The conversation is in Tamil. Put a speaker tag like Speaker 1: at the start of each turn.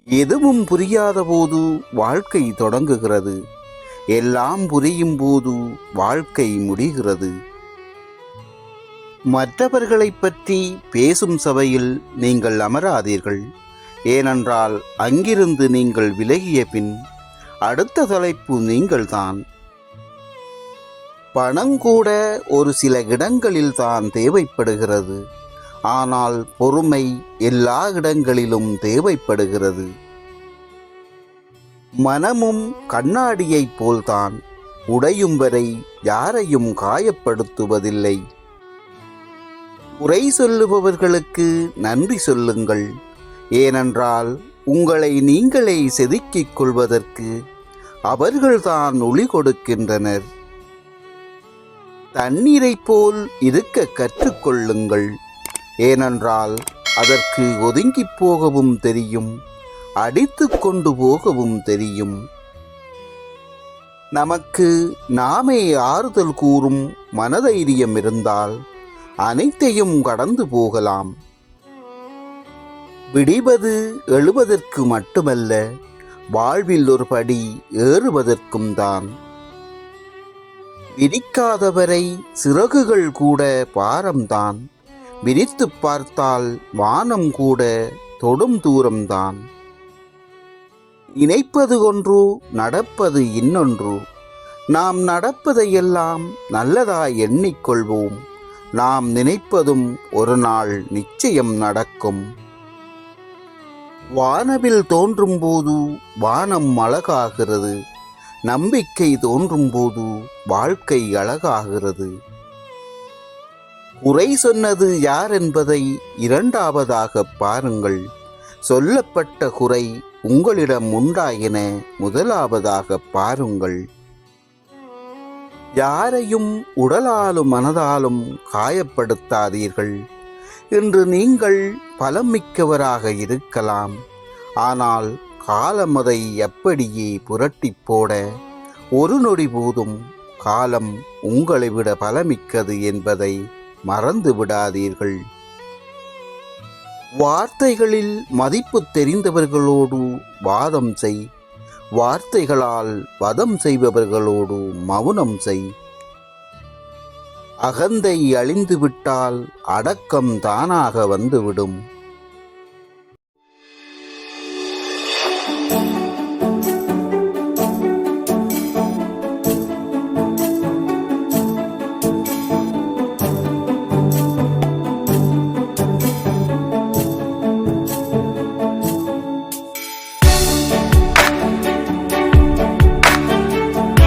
Speaker 1: எதுவும் புரியாத போது வாழ்க்கை தொடங்குகிறது. எல்லாம் புரியும் போது வாழ்க்கை முடிகிறது. மற்றவர்களை பற்றி பேசும் சபையில் நீங்கள் அமராதீர்கள். ஏனென்றால் அங்கிருந்து நீங்கள் விலகிய பின் அடுத்த தலைப்பு நீங்கள்தான். பணம் கூட ஒரு சில இடங்களில் தான் தேவைப்படுகிறது. ஆனால் பொறுமை எல்லா இடங்களிலும் தேவைப்படுகிறது. மனமும் கண்ணாடியைப் போல்தான், உடையும் வரை யாரையும் காயப்படுத்துவதில்லை. குறை சொல்லுபவர்களுக்கு நன்றி சொல்லுங்கள். ஏனென்றால் உங்களை நீங்களே செதுக்கிக் கொள்வதற்கு அவர்கள்தான் ஒளி கொடுக்கின்றனர். தண்ணீரைப் போல் இருக்க கற்றுக்கொள்ளுங்கள். ஏனென்றால் அதற்கு ஒதுங்கிப் போகவும் தெரியும், அடித்து கொண்டு போகவும் தெரியும். நமக்கு நாமே ஆறுதல் கூறும் மனதைரியம் இருந்தால் அனைத்தையும் கடந்து போகலாம். விடிவது எழுவதற்கு மட்டுமல்ல, வாழ்வில் ஒரு படி ஏறுவதற்கும் தான். விரிக்காதவரை சிறகுகள் கூட பாரம்தான். விரித்து பார்த்தால் வானம் கூட தொடும் தூரம்தான். நினைப்பது ஒன்று, நடப்பது இன்னொன்று. நாம் நடப்பதையெல்லாம் நல்லதாய் எண்ணிக்கொள்வோம். நாம் நினைப்பதும் ஒரு நாள் நிச்சயம் நடக்கும். வானவில் தோன்றும் போது வானம் அழகாகிறது. நம்பிக்கை தோன்றும் போது வாழ்க்கை அழகாகிறது. குறை சொன்னது யார் என்பதை இரண்டாவதாக பாருங்கள். சொல்லப்பட்ட குறை உங்களிடம் உண்டா என முதலாவதாக பாருங்கள். யாரையும் உடலாலும் மனதாலும் காயப்படுத்தாதீர்கள். இன்று நீங்கள் பலம் மிக்கவராக இருக்கலாம். ஆனால் காலம் அதை அப்படியே புரட்டி போட ஒரு நொடி போதும் காலம் உங்களை விட பலமிக்கது என்பதை மறந்து விடாதீர்கள். வார்த்தைகளில் மதிப்பு தெரிந்தவர்களோடு வாதம் செய். வார்த்தைகளால் வதம் செய்பவர்களோடு மௌனம் செய். அகந்தை அழிந்துவிட்டால் அடக்கம் தானாக வந்துவிடும்.